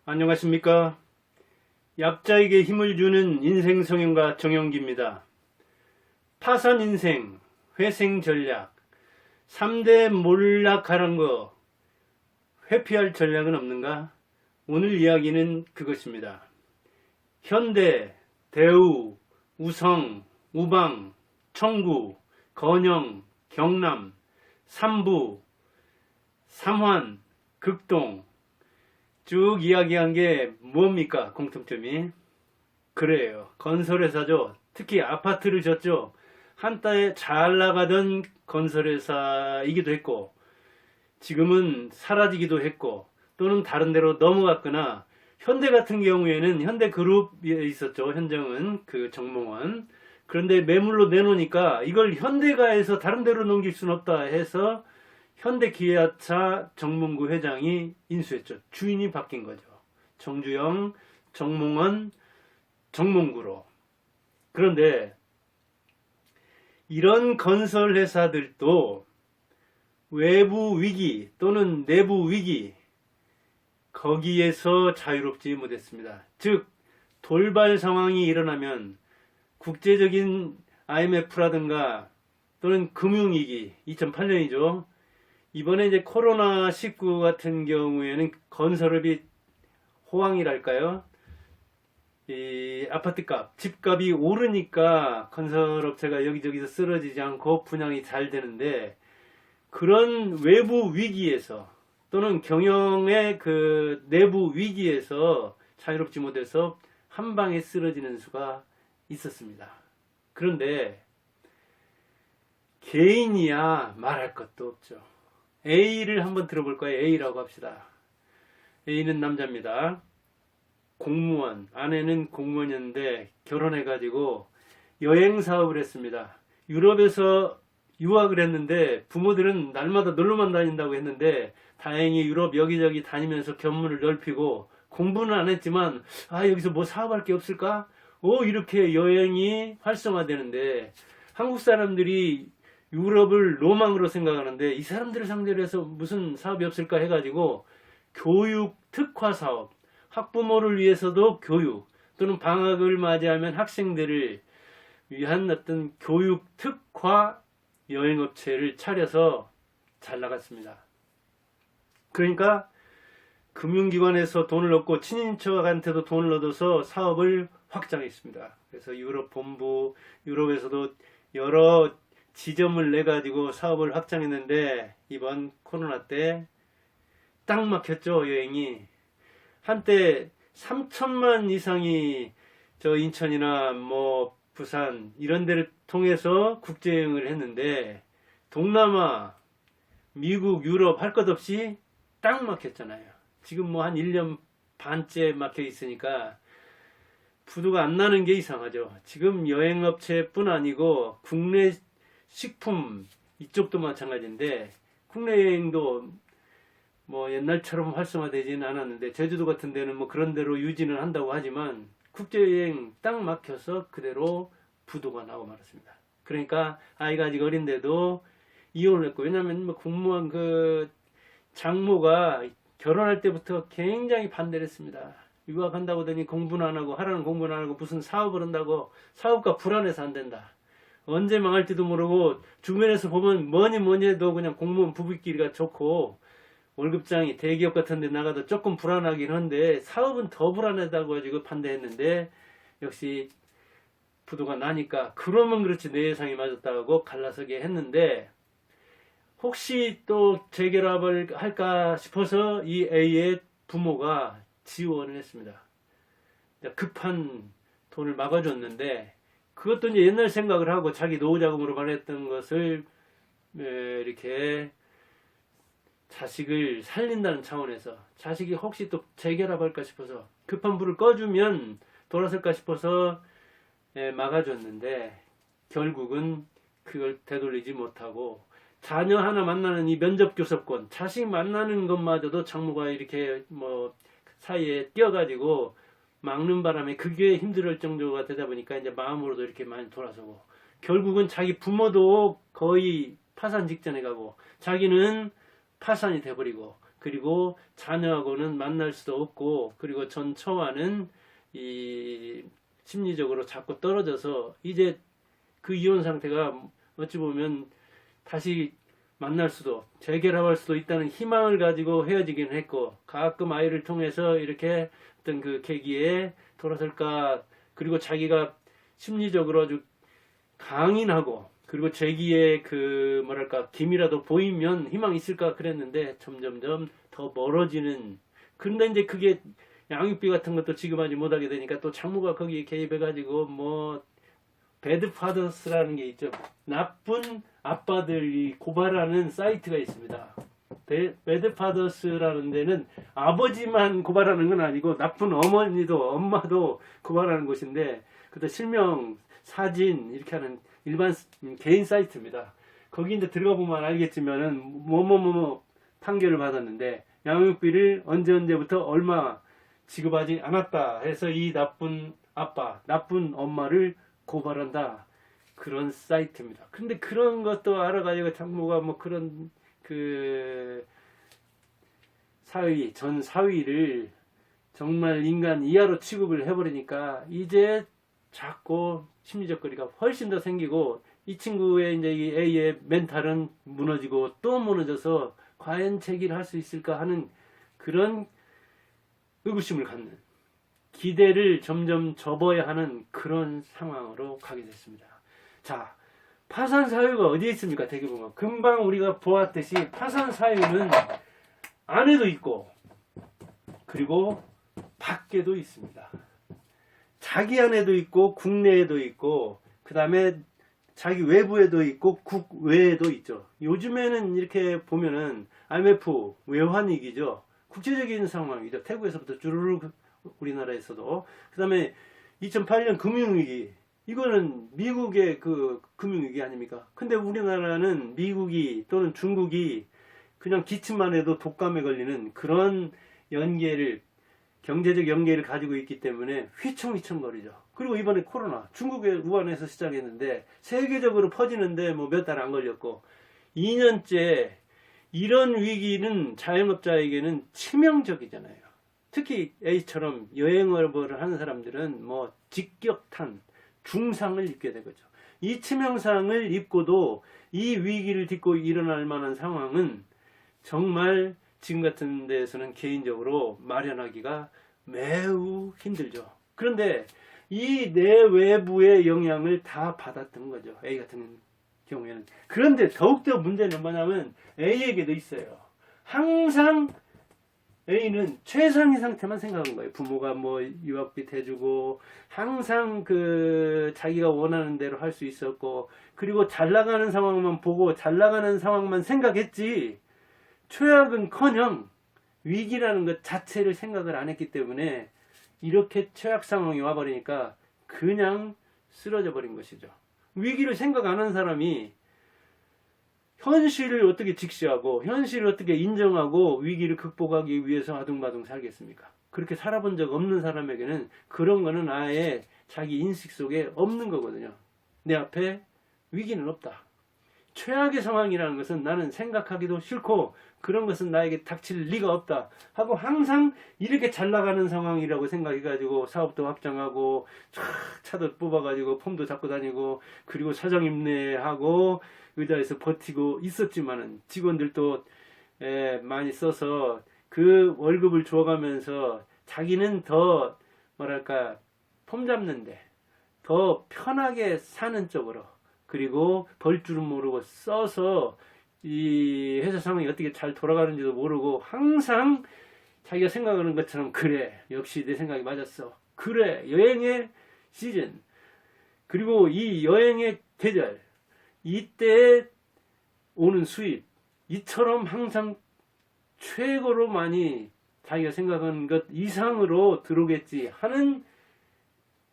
안녕하십니까. 약자에게 힘을 주는 인생성형가 정영기입니다. 파산 인생, 회생 전략, 3대 몰락하는 거 회피할 전략은 없는가? 오늘 이야기는 그것입니다. 현대, 대우, 우성, 우방, 청구, 건영, 경남, 삼부, 삼환, 극동 쭉 이야기한 게 뭡니까? 공통점이 그래요. 건설회사죠. 특히 아파트를 졌죠. 한때 잘 나가던 건설회사이기도 했고 지금은 사라지기도 했고 또는 다른 데로 넘어갔거나 현대 같은 경우에는 현대그룹에 있었죠. 현정은 그 정몽원. 그런데 매물로 내놓으니까 이걸 현대가에서 다른 데로 넘길 수는 없다 해서 현대기아차 정몽구 회장이 인수했죠. 주인이 바뀐 거죠. 정주영, 정몽원, 정몽구로. 그런데 이런 건설회사들도 외부 위기 또는 내부 위기 거기에서 자유롭지 못했습니다. 즉 돌발 상황이 일어나면 국제적인 IMF라든가 또는 금융위기 2008년이죠. 이번에 이제 코로나19 같은 경우에는 건설업이 호황이랄까요? 이 아파트값, 집값이 오르니까 건설업체가 여기저기서 쓰러지지 않고 분양이 잘 되는데 그런 외부 위기에서 또는 경영의 그 내부 위기에서 자유롭지 못해서 한 방에 쓰러지는 수가 있었습니다. 그런데 개인이야 말할 것도 없죠. A를 한번 들어볼까요? A라고 합시다. A는 남자입니다. 공무원, 아내는 공무원이었는데 결혼해가지고 여행 사업을 했습니다. 유럽에서 유학을 했는데 부모들은 날마다 놀러만 다닌다고 했는데 다행히 유럽 여기저기 다니면서 견문을 넓히고 공부는 안 했지만 여기서 뭐 사업할 게 없을까? 이렇게 여행이 활성화되는데 한국 사람들이 유럽을 로망으로 생각하는데 이 사람들을 상대로 해서 무슨 사업이 없을까 해가지고 교육 특화 사업, 학부모를 위해서도 교육 또는 방학을 맞이하면 학생들을 위한 어떤 교육 특화 여행업체를 차려서 잘 나갔습니다. 그러니까 금융기관에서 돈을 얻고 친인척한테도 돈을 얻어서 사업을 확장했습니다. 그래서 유럽 본부, 유럽에서도 여러 지점을 내가지고 사업을 확장했는데 이번 코로나 때 딱 막혔죠. 여행이 한때 3천만 이상이 저 인천이나 뭐 부산 이런 데를 통해서 국제여행을 했는데 동남아, 미국, 유럽 할 것 없이 딱 막혔잖아요. 지금 뭐 한 1년 반째 막혀 있으니까 부도가 안 나는 게 이상하죠. 지금 여행업체뿐 아니고 국내 식품 이쪽도 마찬가지인데 국내 여행도 뭐 옛날처럼 활성화되지는 않았는데 제주도 같은 데는 뭐 그런 대로 유지는 한다고 하지만 국제여행 딱 막혀서 그대로 부도가 나고 말았습니다. 그러니까 아이가 아직 어린데도 이혼을 했고 왜냐하면 뭐 공무원 그 장모가 결혼할 때부터 굉장히 반대를 했습니다. 유학한다고 하더니 공부는 안 하고 하라는 공부는 안 하고 무슨 사업을 한다고 사업가 불안해서 안 된다. 언제 망할지도 모르고 주변에서 보면 뭐니 해도 그냥 공무원 부부끼리가 좋고 월급장이 대기업 같은 데 나가도 조금 불안하긴 한데 사업은 더 불안하다고 가지고 반대했는데 역시 부도가 나니까 그러면 그렇지 내 예상이 맞았다고 갈라서게 했는데 혹시 또 재결합을 할까 싶어서 이 A의 부모가 지원을 했습니다. 급한 돈을 막아줬는데 그것도 이제 옛날 생각을 하고 자기 노후자금으로 발행했던 것을 이렇게 자식을 살린다는 차원에서 자식이 혹시 또 재결합할까 싶어서 급한 불을 꺼주면 돌아설까 싶어서 막아줬는데 결국은 그걸 되돌리지 못하고 자녀 하나 만나는 이 면접교섭권 자식 만나는 것마저도 장모가 이렇게 뭐 사이에 끼어가지고 막는 바람에 그게 힘들 정도가 되다 보니까 이제 마음으로도 이렇게 많이 돌아서고 결국은 자기 부모도 거의 파산 직전에 가고 자기는 파산이 돼버리고 그리고 자녀하고는 만날 수도 없고, 그리고 전 처와는 이 심리적으로 자꾸 떨어져서 이제 그 이혼 상태가 어찌 보면 다시 만날 수도 재결합할 수도 있다는 희망을 가지고 헤어지긴 했고, 가끔 아이를 통해서 이렇게 어떤 그 계기에 돌아설까, 그리고 자기가 심리적으로 아주 강인하고, 그리고 재기에 그 뭐랄까 김이라도 보이면 희망이 있을까 그랬는데 점점점 더 멀어지는. 그런데 이제 그게 양육비 같은 것도 지급하지 못하게 되니까 또 장모가 거기에 개입해가지고 뭐 배드파더스라는 게 있죠. 나쁜 아빠들이 고발하는 사이트가 있습니다. 배드파더스라는 데는 아버지만 고발하는 건 아니고 나쁜 어머니도 엄마도 고발하는 곳인데, 그때 실명 사진 이렇게 하는 일반 개인 사이트입니다. 거기 이제 들어가 보면 알겠지만은 뭐뭐뭐 판결을 받았는데 양육비를 언제부터 얼마 지급하지 않았다 해서 이 나쁜 아빠, 나쁜 엄마를 고발한다, 그런 사이트입니다. 근데 그런 것도 알아가지고 장모가 뭐 그런 그 사위, 전 사위를 정말 인간 이하로 취급을 해버리니까 이제 자꾸 심리적 거리가 훨씬 더 생기고, 이 친구의 이제 이 A의 멘탈은 무너지고 또 무너져서 과연 제기를 할 수 있을까 하는 그런 의구심을 갖는, 기대를 점점 접어야 하는 그런 상황으로 가게 됐습니다. 자, 파산 사유가 어디에 있습니까? 되게 보면 금방 우리가 보았듯이 파산 사유는 안에도 있고 그리고 밖에도 있습니다. 자기 안에도 있고 국내에도 있고 그 다음에 자기 외부에도 있고 국외에도 있죠. 요즘에는 이렇게 보면은 IMF 외환위기죠. 국제적인 상황이죠. 태국에서부터 주르륵 우리나라에서도. 그 다음에 2008년 금융위기, 이거는 미국의 그 금융위기 아닙니까? 근데 우리나라는 미국이 또는 중국이 그냥 기침만 해도 독감에 걸리는 그런 연계를, 경제적 연계를 가지고 있기 때문에 휘청휘청거리죠. 그리고 이번에 코로나, 중국의 우한에서 시작했는데 세계적으로 퍼지는데 뭐 몇 달 안 걸렸고, 2년째 이런 위기는 자영업자에게는 치명적이잖아요. 특히 A처럼 여행업을 하는 사람들은 뭐 직격탄, 중상을 입게 된 거죠. 이 치명상을 입고도 이 위기를 딛고 일어날 만한 상황은 정말 지금 같은 데에서는 개인적으로 마련하기가 매우 힘들죠. 그런데 이 내외부의 영향을 다 받았던 거죠. A 같은 경우에는. 그런데 더욱더 문제는 뭐냐면 A에게도 있어요. 항상 A는 최상의 상태만 생각한 거예요. 부모가 뭐 유학비 대주고 항상 그 자기가 원하는 대로 할 수 있었고, 그리고 잘 나가는 상황만 보고 잘 나가는 상황만 생각했지 최악은커녕 위기라는 것 자체를 생각을 안 했기 때문에 이렇게 최악 상황이 와버리니까 그냥 쓰러져 버린 것이죠. 위기를 생각 안 한 사람이 현실을 어떻게 직시하고 현실을 어떻게 인정하고 위기를 극복하기 위해서 아둥바둥 살겠습니까? 그렇게 살아본 적 없는 사람에게는 그런 거는 아예 자기 인식 속에 없는 거거든요. 내 앞에 위기는 없다. 최악의 상황이라는 것은 나는 생각하기도 싫고 그런 것은 나에게 닥칠 리가 없다 하고 항상 이렇게 잘 나가는 상황이라고 생각해가지고 사업도 확장하고 차도 뽑아가지고 폼도 잡고 다니고 그리고 사장님네하고 의자에서 버티고 있었지만은 직원들도 많이 써서 그 월급을 줘가면서 자기는 더 뭐랄까 폼 잡는데 더 편하게 사는 쪽으로, 그리고 벌 줄은 모르고 써서 이 회사 상황이 어떻게 잘 돌아가는지도 모르고 항상 자기가 생각하는 것처럼 그래 역시 내 생각이 맞았어, 그래 여행의 시즌 그리고 이 여행의 계절 이때 오는 수입 이처럼 항상 최고로 많이 자기가 생각한 것 이상으로 들어오겠지 하는,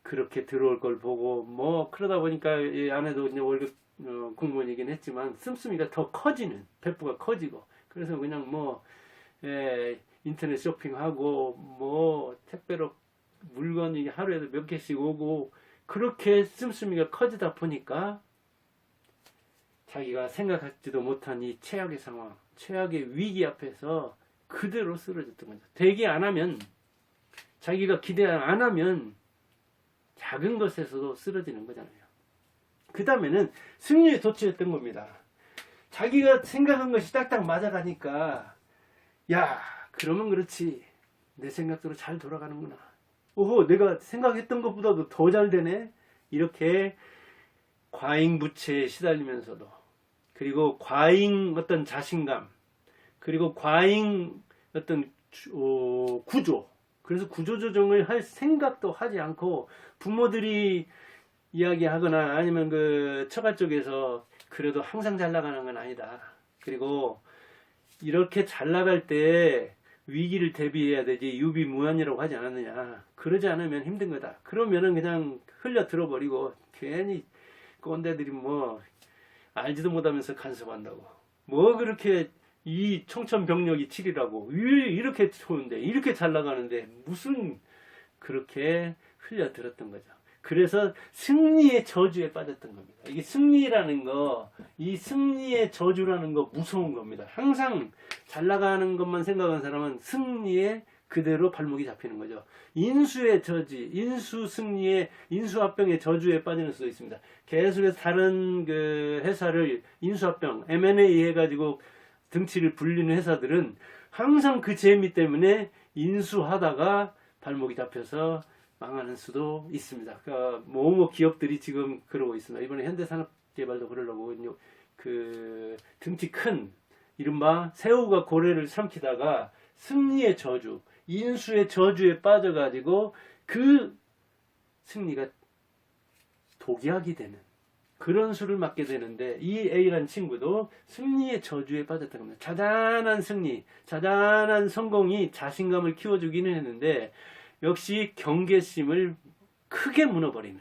그렇게 들어올 걸 보고 뭐 그러다 보니까 이 아내도 이제 월급 공무원이긴 했지만 씀씀이가 더 커지는, 배부가 커지고, 그래서 그냥 뭐 인터넷 쇼핑하고 뭐 택배로 물건이 하루에도 몇 개씩 오고 그렇게 씀씀이가 커지다 보니까 자기가 생각하지도 못한 이 최악의 상황, 최악의 위기 앞에서 그대로 쓰러졌던 거죠. 대기 안 하면, 자기가 기대 안 하면 작은 것에서도 쓰러지는 거잖아요. 그 다음에는 승리에 도취했던 겁니다. 자기가 생각한 것이 딱딱 맞아가니까, 야, 그러면 그렇지. 내 생각대로 잘 돌아가는구나. 오호, 내가 생각했던 것보다도 더 잘 되네. 이렇게 과잉부채에 시달리면서도, 그리고 과잉 어떤 자신감, 그리고 과잉 어떤 구조, 그래서 구조조정을 할 생각도 하지 않고 부모들이 이야기하거나 아니면 그 처가 쪽에서 그래도 항상 잘 나가는 건 아니다. 그리고 이렇게 잘 나갈 때 위기를 대비해야 되지 유비무환이라고 하지 않았느냐. 그러지 않으면 힘든 거다. 그러면은 그냥 흘려 들어버리고 괜히 꼰대들이 뭐 알지도 못하면서 간섭한다고. 뭐 그렇게 이 청천벽력이 7이라고 이렇게 좋은데 이렇게 잘 나가는데 무슨 그렇게 흘려 들었던 거죠. 그래서 승리의 저주에 빠졌던 겁니다. 이게 승리라는 거, 이 승리의 저주라는 거 무서운 겁니다. 항상 잘 나가는 것만 생각하는 사람은 승리에 그대로 발목이 잡히는 거죠. 인수의 저지, 인수 승리의, 인수합병의 저주에 빠지는 수도 있습니다. 계속해서 다른 그 회사를 인수합병, M&A 해가지고 등치를 불리는 회사들은 항상 그 재미 때문에 인수하다가 발목이 잡혀서 망하는 수도 있습니다. 그러니까 뭐 기업들이 지금 그러고 있습니다. 이번에 현대산업개발도 그러려고 그 등치 큰 이른바 새우가 고래를 삼키다가 승리의 저주, 인수의 저주에 빠져가지고 그 승리가 독약이 되는 그런 수를 맞게 되는데, 이 A라는 친구도 승리의 저주에 빠졌던 겁니다. 자잘한 승리, 자잘한 성공이 자신감을 키워주기는 했는데 역시 경계심을 크게 무너버리는,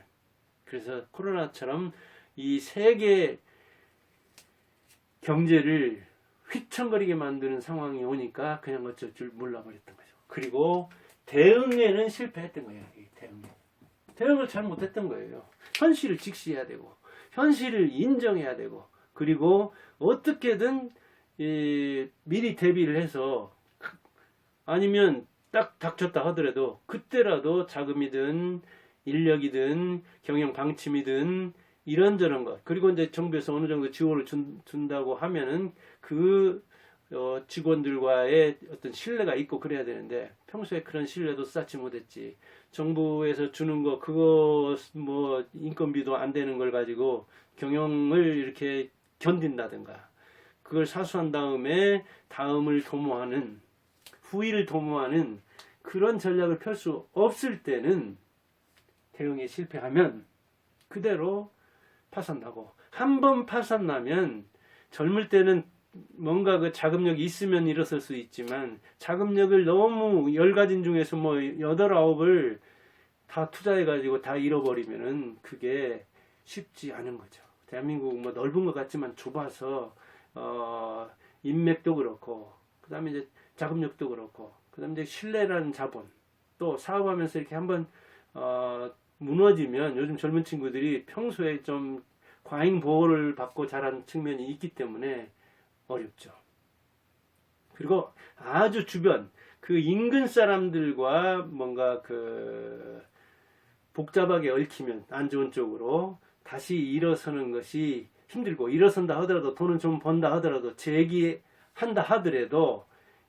그래서 코로나처럼 이 세계 경제를 휘청거리게 만드는 상황이 오니까 그냥 어쩔 줄 몰라버렸던 거죠. 그리고 대응에는 실패했던 거예요. 대응을 잘 못했던 거예요. 현실을 직시해야 되고 현실을 인정해야 되고, 그리고 어떻게든 미리 대비를 해서, 아니면 딱 닥쳤다 하더라도 그때라도 자금이든 인력이든 경영 방침이든 이런저런 것, 그리고 이제 정부에서 어느 정도 지원을 준다고 하면은 그 직원들과의 어떤 신뢰가 있고 그래야 되는데 평소에 그런 신뢰도 쌓지 못했지. 정부에서 주는 거 그거 뭐 인건비도 안 되는 걸 가지고 경영을 이렇게 견딘다든가, 그걸 사수한 다음에 다음을 도모하는, 후위를 도모하는 그런 전략을 펼 수 없을 때는 대응에 실패하면 그대로 파산나고, 한 번 파산나면 젊을 때는 뭔가 그 자금력이 있으면 일어설 수 있지만 자금력을 너무 10가지 중에서 뭐 8, 9을 다 투자해가지고 다 잃어버리면은 그게 쉽지 않은 거죠. 대한민국 뭐 넓은 것 같지만 좁아서 인맥도 그렇고, 그 다음에 이제 자금력도 그렇고, 그 다음에 이제 신뢰라는 자본, 또 사업하면서 이렇게 한번 무너지면 요즘 젊은 친구들이 평소에 좀 과잉 보호를 받고 자란 측면이 있기 때문에 어렵죠. 그리고 아주 주변 그 인근 사람들과 뭔가 그 복잡하게 얽히면 안 좋은 쪽으로 다시 일어서는 것이 힘들고, 일어선다 하더라도 돈은 좀 번다 하더라도 재기한다 하더라도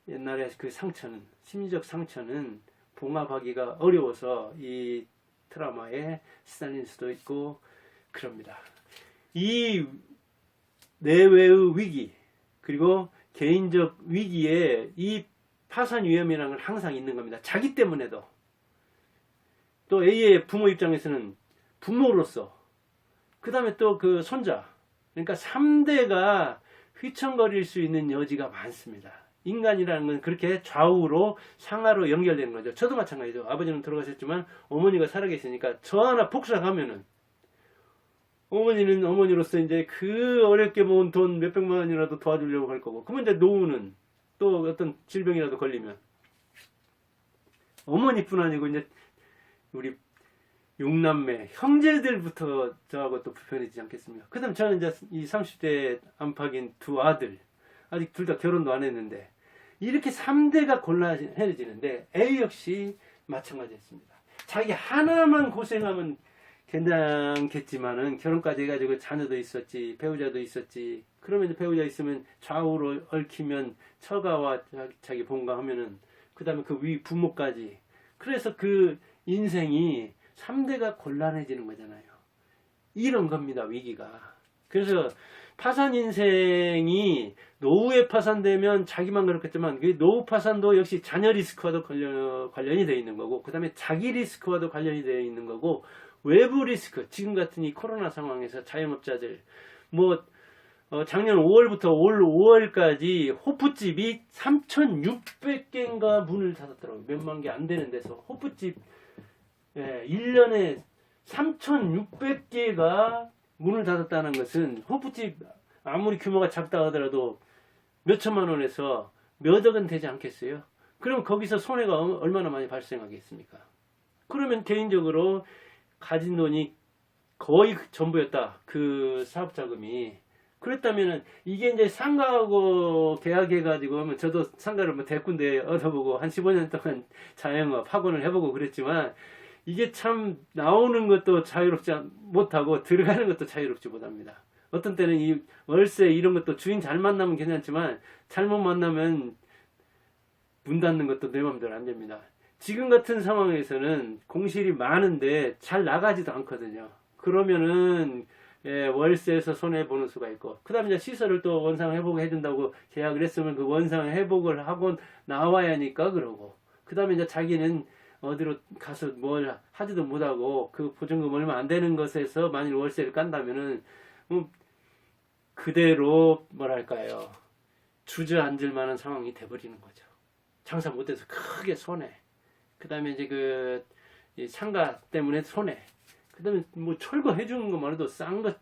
옛날에 그 상처는, 심리적 상처는 봉합하기가 어려워서 이 트라우마에 시달릴 수도 있고 그럽니다. 이 내외의 위기, 그리고 개인적 위기에 이 파산 위험이라는 건 항상 있는 겁니다. 자기 때문에도. 또 A의 부모 입장에서는 부모로서, 그 다음에 또 그 손자, 그러니까 3대가 휘청거릴 수 있는 여지가 많습니다. 인간이라는 건 그렇게 좌우로 상하로 연결되는 거죠. 저도 마찬가지죠. 아버지는 돌아가셨지만 어머니가 살아계시니까 저 하나 폭삭하면은 어머니는 어머니로서 이제 그 어렵게 모은 돈 몇백만 원이라도 도와주려고 할 거고, 그러면 이제 노후는 또 어떤 질병이라도 걸리면 어머니뿐 아니고 이제 우리 6남매 형제들부터 저하고 또 불편해지지 않겠습니까? 그 다음 저는 이제 이 30대 안팎인 2 아들, 아직 둘 다 결혼도 안 했는데 이렇게 3대가 곤란해지는데 A 역시 마찬가지였습니다. 자기 하나만 고생하면 괜찮겠지만은 결혼까지 해가지고 자녀도 있었지, 배우자도 있었지. 그러면 배우자 있으면 좌우로 얽히면 처가와 자기 본가하면은 그 다음에 그 위 부모까지. 그래서 그 인생이 3대가 곤란해지는 거잖아요. 이런 겁니다, 위기가. 그래서 파산 인생이 노후에 파산되면 자기만 그렇겠지만 그 노후 파산도 역시 자녀 리스크와도 관련이 되어 있는 거고, 그 다음에 자기 리스크와도 관련이 되어 있는 거고, 외부 리스크, 지금 같은 이 코로나 상황에서 자영업자들 작년 5월부터 올 5월까지 호프집이 3,600개인가 문을 닫았더라고요. 몇만 개 안 되는 데서 호프집 1년에 3,600개가 문을 닫았다는 것은 호프집 아무리 규모가 작다 하더라도 몇 천만 원에서 몇 억은 되지 않겠어요? 그럼 거기서 손해가 얼마나 많이 발생하겠습니까? 그러면 개인적으로 가진 돈이 거의 전부였다. 그 사업 자금이. 그랬다면은 이게 이제 상가하고 계약해가지고 하면 저도 상가를 뭐 대군데 얻어보고 한 15년 동안 자영업 학원을 해보고 그랬지만 이게 참 나오는 것도 자유롭지 못하고 들어가는 것도 자유롭지 못합니다. 어떤 때는 이 월세 이런 것도 주인 잘 만나면 괜찮지만 잘못 만나면 문 닫는 것도 내 마음대로 안 됩니다. 지금 같은 상황에서는 공실이 많은데 잘 나가지도 않거든요. 그러면은 월세에서 손해보는 수가 있고, 그 다음에 시설을 또 원상 회복을 해준다고 계약을 했으면 그 원상 회복을 하고 나와야 하니까 그러고, 그 다음에 이제 자기는 어디로 가서 뭘 하지도 못하고 그 보증금 얼마 안 되는 것에서 만일 월세를 깐다면은 그대로 뭐랄까요, 주저앉을 만한 상황이 돼버리는 거죠. 장사 못해서 크게 손해. 그 다음에 이제 그 상가 때문에 손해. 그 다음에 뭐 철거해 주는 것만 해도 싼 거,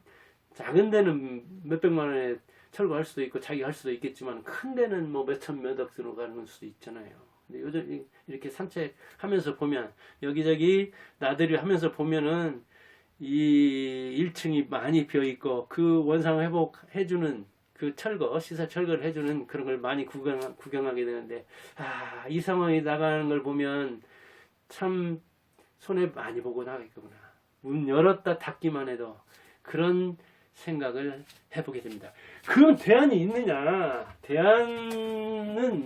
작은 데는 몇백만 원에 철거할 수도 있고 자기 할 수도 있겠지만 큰 데는 뭐 몇천 몇억 들어가는 수도 있잖아요. 근데 요즘 이렇게 산책하면서 보면 여기저기 나들이 하면서 보면은 이 1층이 많이 비어 있고 그 원상 회복해 주는 그 시설 철거를 해주는 그런 걸 많이 구경하게 되는데, 이 상황에 나가는 걸 보면 참 손해 많이 보고 나가겠구나. 문 열었다 닫기만 해도 그런 생각을 해보게 됩니다. 그럼 대안이 있느냐? 대안은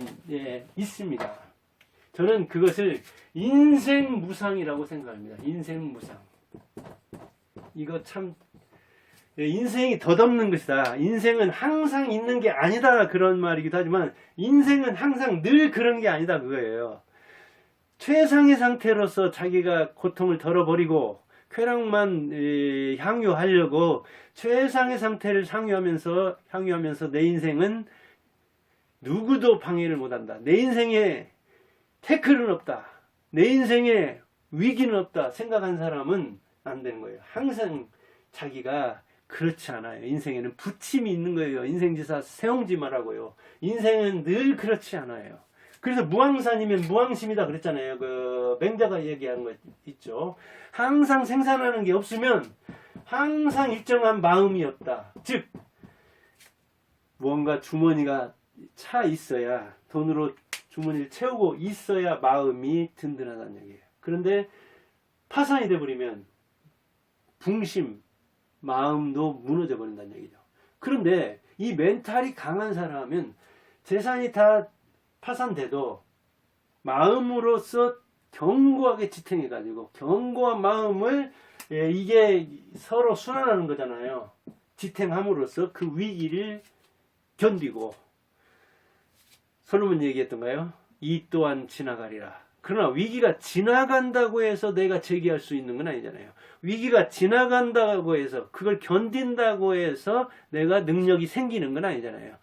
있습니다. 저는 그것을 인생무상이라고 생각합니다. 인생무상. 이거 참 인생이 덧없는 것이다. 인생은 항상 있는 게 아니다. 그런 말이기도 하지만 인생은 항상 늘 그런 게 아니다. 그거예요. 최상의 상태로서 자기가 고통을 덜어버리고 쾌락만 향유하려고 최상의 상태를 향유하면서 내 인생은 누구도 방해를 못한다. 내 인생에 태클은 없다. 내 인생에 위기는 없다. 생각한 사람은 안 되는 거예요. 항상 자기가 그렇지 않아요. 인생에는 부침이 있는 거예요. 인생지사 세옹지 말라고요. 인생은 늘 그렇지 않아요. 그래서 무항산이면 무항심이다 그랬잖아요. 그 맹자가 얘기하는 거 있죠. 항상 생산하는 게 없으면 항상 일정한 마음이 없다. 즉 무언가 주머니가 차 있어야, 돈으로 주머니를 채우고 있어야 마음이 든든하다는 얘기예요. 그런데 파산이 돼버리면 붕심, 마음도 무너져 버린다는 얘기죠. 그런데 이 멘탈이 강한 사람은 재산이 다 파산돼도 마음으로서 견고하게 지탱해가지고 견고한 마음을 이게 서로 순환하는 거잖아요. 지탱함으로써 그 위기를 견디고, 솔로몬 얘기했던가요? 이 또한 지나가리라. 그러나 위기가 지나간다고 해서 내가 제기할 수 있는 건 아니잖아요. 위기가 지나간다고 해서 그걸 견딘다고 해서 내가 능력이 생기는 건 아니잖아요.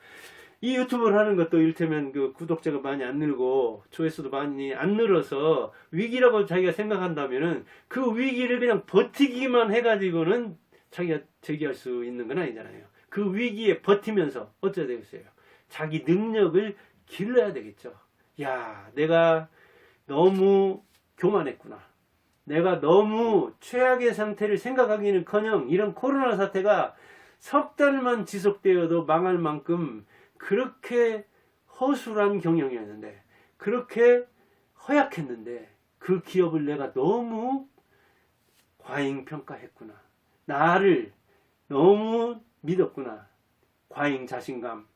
이 유튜브를 하는 것도 이를테면 그 구독자가 많이 안 늘고 조회수도 많이 안 늘어서 위기라고 자기가 생각한다면은 그 위기를 그냥 버티기만 해가지고는 자기가 제기할 수 있는 건 아니잖아요. 그 위기에 버티면서 어쩌야 되겠어요? 자기 능력을 길러야 되겠죠. 야, 내가 너무 교만했구나. 내가 너무 최악의 상태를 생각하기는커녕 이런 코로나 사태가 석 달만 지속되어도 망할 만큼 그렇게 허술한 경영이었는데 그렇게 허약했는데 그 기업을 내가 너무 과잉평가했구나. 나를 너무 믿었구나. 과잉 자신감,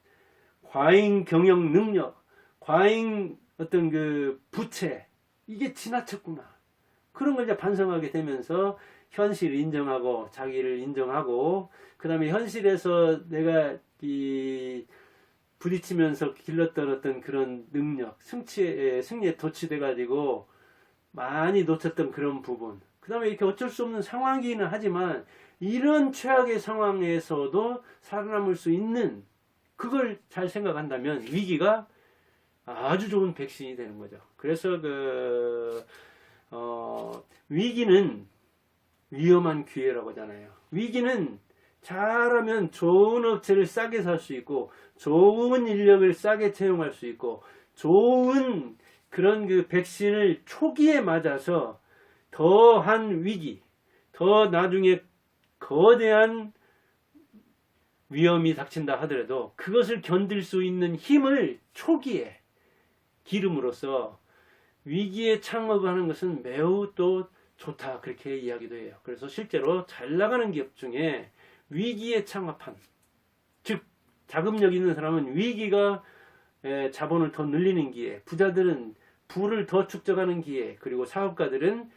과잉 경영 능력, 과잉 어떤 그 부채, 이게 지나쳤구나. 그런 걸 이제 반성하게 되면서 현실을 인정하고 자기를 인정하고 그 다음에 현실에서 내가 이 부딪히면서 길렀던 어떤 그런 능력, 승리에 도취돼 가지고 많이 놓쳤던 그런 부분. 그 다음에 이렇게 어쩔 수 없는 상황이기는 하지만 이런 최악의 상황에서도 살아남을 수 있는 그걸 잘 생각한다면 위기가 아주 좋은 백신이 되는 거죠. 그래서 위기는 위험한 기회라고 하잖아요. 위기는 잘하면 좋은 업체를 싸게 살 수 있고 좋은 인력을 싸게 채용할 수 있고 좋은 그런 그 백신을 초기에 맞아서 더한 위기, 더 나중에 거대한 위험이 닥친다 하더라도 그것을 견딜 수 있는 힘을 초기에 기름으로써 위기에 창업하는 것은 매우 또 좋다, 그렇게 이야기도 해요. 그래서 실제로 잘 나가는 기업 중에 위기에 창업한, 즉 자금력 있는 사람은 위기가 자본을 더 늘리는 기회, 부자들은 부를 더 축적하는 기회, 그리고 사업가들은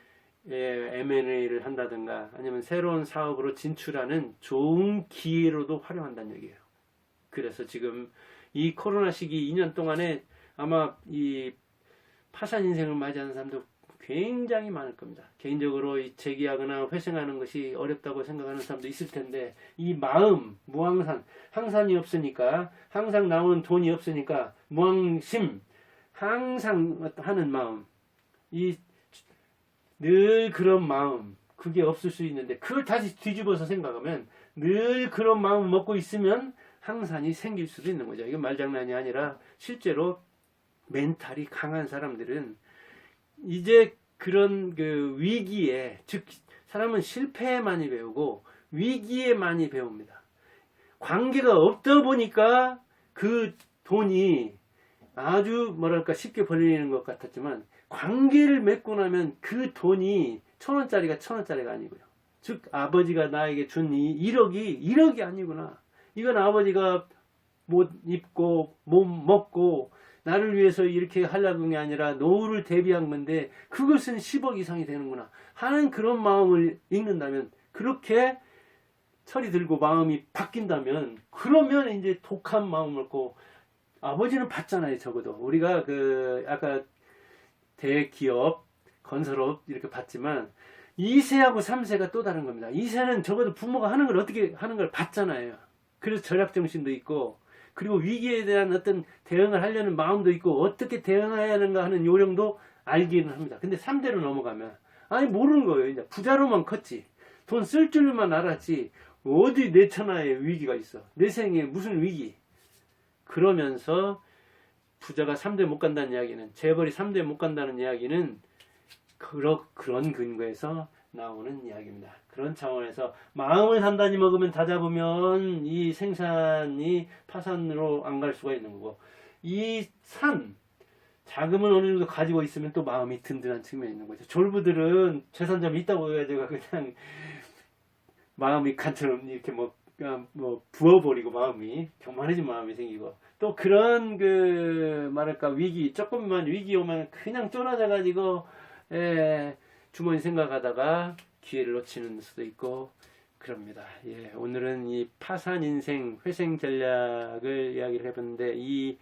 M&A를 한다든가 아니면 새로운 사업으로 진출하는 좋은 기회로도 활용한다는 얘기예요. 그래서 지금 이 코로나 시기 2년 동안에 아마 이 파산 인생을 맞이하는 사람도 굉장히 많을 겁니다. 개인적으로 재기하거나 회생하는 것이 어렵다고 생각하는 사람도 있을 텐데 이 마음, 무항산, 항산이 없으니까, 항상 나오는 돈이 없으니까 무항심, 항상 하는 마음, 늘 그런 마음, 그게 없을 수 있는데 그걸 다시 뒤집어서 생각하면 늘 그런 마음 먹고 있으면 항산이 생길 수도 있는 거죠. 이건 말장난이 아니라 실제로 멘탈이 강한 사람들은 이제 그런 그 위기에, 즉 사람은 실패에 많이 배우고 위기에 많이 배웁니다. 관계가 없다 보니까 그 돈이 아주 뭐랄까 쉽게 벌리는 것 같았지만 관계를 맺고 나면 그 돈이 1,000원짜리가 1,000원짜리가 아니고요. 즉 아버지가 나에게 준 이 1억이 아니구나. 이건 아버지가 못 입고 못 먹고 나를 위해서 이렇게 하려는 게 아니라 노후를 대비한 건데 그것은 10억 이상이 되는구나 하는 그런 마음을 읽는다면, 그렇게 철이 들고 마음이 바뀐다면, 그러면 이제 독한 마음을 먹고, 아버지는 봤잖아요. 적어도 우리가 아까 대기업, 건설업 이렇게 봤지만 2세하고 3세가 또 다른 겁니다. 2세는 적어도 부모가 하는 걸 어떻게 하는 걸 봤잖아요. 그래서 절약정신도 있고, 그리고 위기에 대한 어떤 대응을 하려는 마음도 있고 어떻게 대응해야 하는가 하는 요령도 알기는 합니다. 근데 3대로 넘어가면 아니 모르는 거예요. 이제 부자로만 컸지, 돈 쓸 줄만 알았지, 어디 내 천하에 위기가 있어, 내 생에 무슨 위기. 그러면서 부자가 3대 못 간다는 이야기는, 재벌이 3대 못 간다는 이야기는 그런 근거에서 나오는 이야기입니다. 그런 차원에서 마음을 단단히 먹으면 다잡으면 이 생산이 파산으로 안 갈 수가 있는 거고, 이 자금을 어느 정도 가지고 있으면 또 마음이 든든한 측면이 있는 거죠. 졸부들은 재산 좀 있다고 해가지고 그냥 마음이 간처럼 이렇게 뭐 부어버리고 마음이 교만해진 마음이 생기고, 또 그런 말할까 조금만 위기 오면 그냥 쫄아져 가지고 주머니 생각하다가 기회를 놓치는 수도 있고 그럽니다. 예, 오늘은 이 파산 인생 회생 전략을 이야기를 해봤는데, 이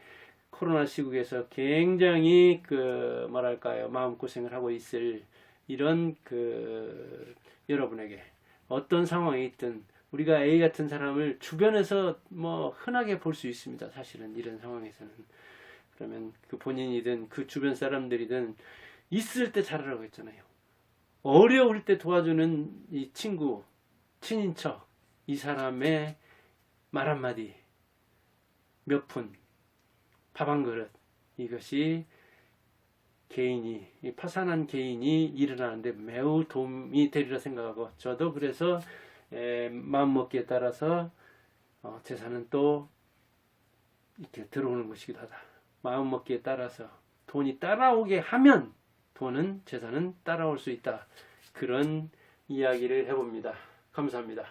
코로나 시국에서 굉장히 마음고생을 하고 있을 이런 여러분에게 어떤 상황에 있든 우리가 A 같은 사람을 주변에서 흔하게 볼 수 있습니다. 사실은 이런 상황에서는. 그러면 본인이든 그 주변 사람들이든 있을 때 잘하라고 했잖아요. 어려울 때 도와주는 이 친구, 친인척, 이 사람의 말 한마디, 몇 푼, 밥 한 그릇, 이것이 파산한 개인이 일어나는데 매우 도움이 되리라 생각하고, 저도 그래서 마음먹기에 따라서 재산은 또 이렇게 들어오는 것이기도 하다. 마음먹기에 따라서 돈이 따라오게 하면 재산은 따라올 수 있다. 그런 이야기를 해봅니다. 감사합니다.